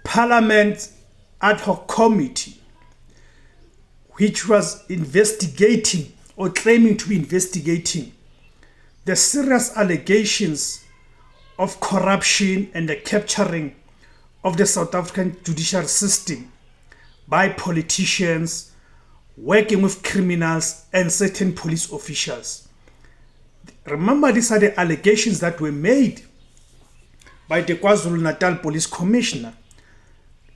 Parliamentary Ad Hoc Committee, which was investigating or claiming to be investigating the serious allegations of corruption and the capturing of the South African judicial system by politicians working with criminals and certain police officials. Remember, these are the allegations that were made by the KwaZulu-Natal Police Commissioner,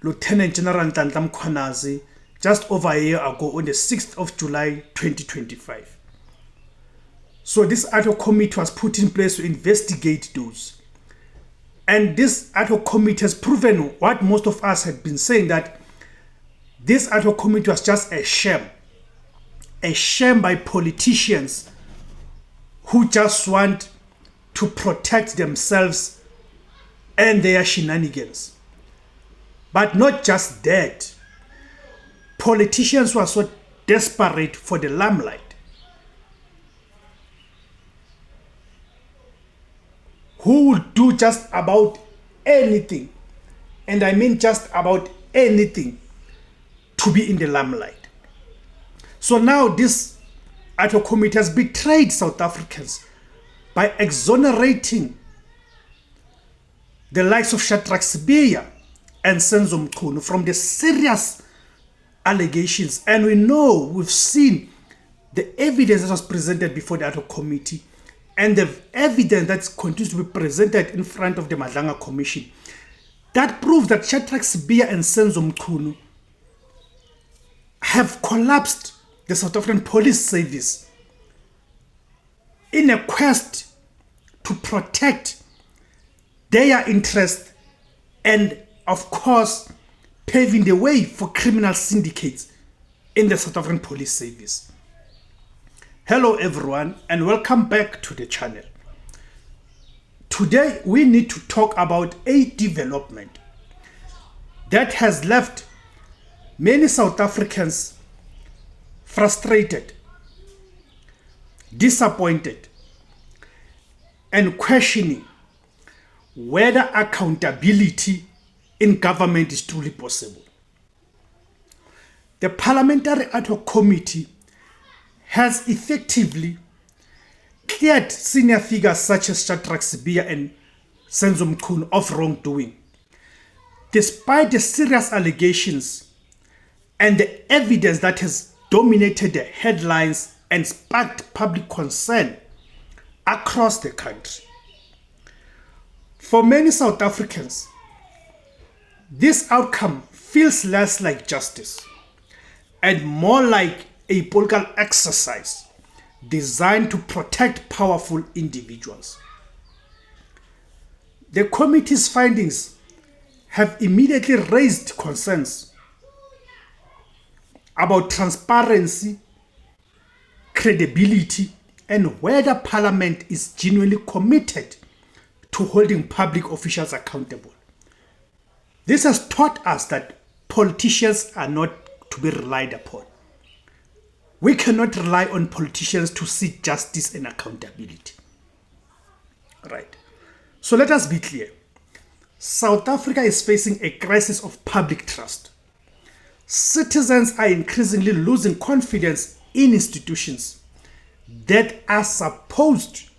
Lieutenant General Nhlanhla Mkhwanazi, just over a year ago on the 6th of July 2025. So this ad hoc committee was put in place to investigate those. And this ad hoc committee has proven what most of us had been saying, that this ad hoc committee was just a sham by politicians who just want to protect themselves and their shenanigans. But not just that. Politicians were so desperate for the limelight who would do just about anything, and I mean just about anything, to be in the limelight. So now this ad hoc committee has betrayed South Africans by exonerating the likes of Shadrack, Sibiya and Senzo Mchunu from the serious allegations. And we know, we've seen the evidence that was presented before the ad hoc committee and the evidence that continues to be presented in front of the Madlanga Commission that proves that Shadrack, Sibiya and Senzo Mchunu have collapsed the South African Police Service in a quest to protect their interests and, of course, paving the way for criminal syndicates in the South African Police Service. Hello everyone and welcome back to the channel. Today we need to talk about a development that has left many South Africans frustrated, disappointed, and questioning whether accountability in government is truly possible. The Parliamentary Ad Hoc Committee has effectively cleared senior figures such as Shadrack, Sibiya and Senzo Mchunu of wrongdoing, despite the serious allegations and the evidence that has dominated the headlines and sparked public concern across the country. For many South Africans, this outcome feels less like justice and more like a political exercise designed to protect powerful individuals. The committee's findings have immediately raised concerns about transparency, credibility, and whether Parliament is genuinely committed to holding public officials accountable. This has taught us that politicians are not to be relied upon. We cannot rely on politicians to seek justice and accountability. Right. So let us be clear. South Africa is facing a crisis of public trust. Citizens are increasingly losing confidence in institutions that are supposed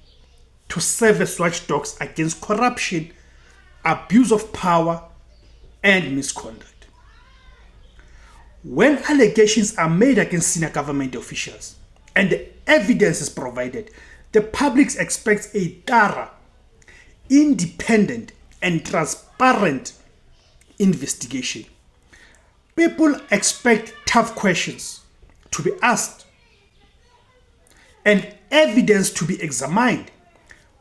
to serve as watchdogs against corruption, abuse of power, and misconduct. When allegations are made against senior government officials and the evidence is provided, the public expects a thorough, independent, and transparent investigation. People expect tough questions to be asked and evidence to be examined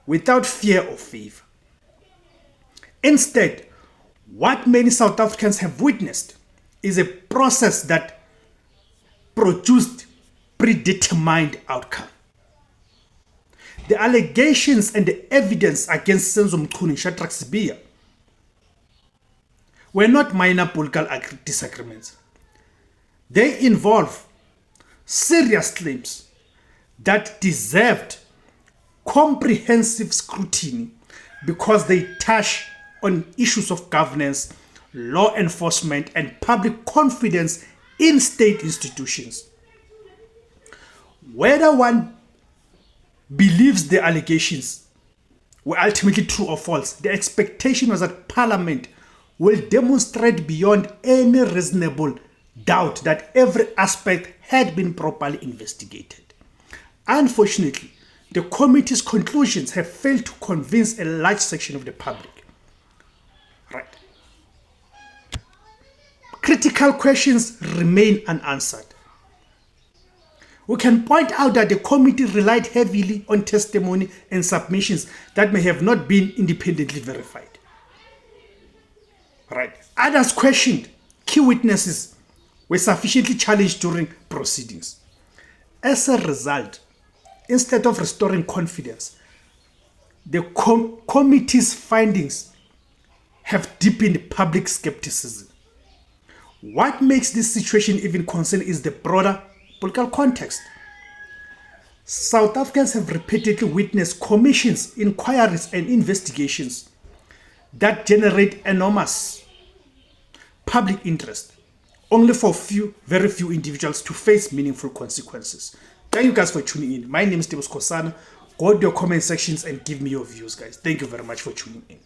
without fear or favor. Instead, what many South Africans have witnessed is a process that produced predetermined outcome. The allegations and the evidence against Senzo Mchunu and Shadrack Sibiya were not minor political disagreements. They involve serious claims that deserved comprehensive scrutiny because they touch on issues of governance, law enforcement, and public confidence in state institutions. Whether one believes the allegations were ultimately true or false, the expectation was that Parliament will demonstrate beyond any reasonable doubt that every aspect had been properly investigated. Unfortunately, the committee's conclusions have failed to convince a large section of the public. Right. Critical questions remain unanswered. We can point out that the committee relied heavily on testimony and submissions that may have not been independently verified. Right. Others questioned key witnesses were sufficiently challenged during proceedings. As a result, instead of restoring confidence, the committee's findings have deepened public skepticism. What makes this situation even concerning is the broader political context. South Africans have repeatedly witnessed commissions, inquiries, and investigations that generate enormous public interest, only for very few individuals to face meaningful consequences. Thank you guys for tuning in. My name is SEKHOSANA. Go to your comment sections and give me your views, guys. Thank you very much for tuning in.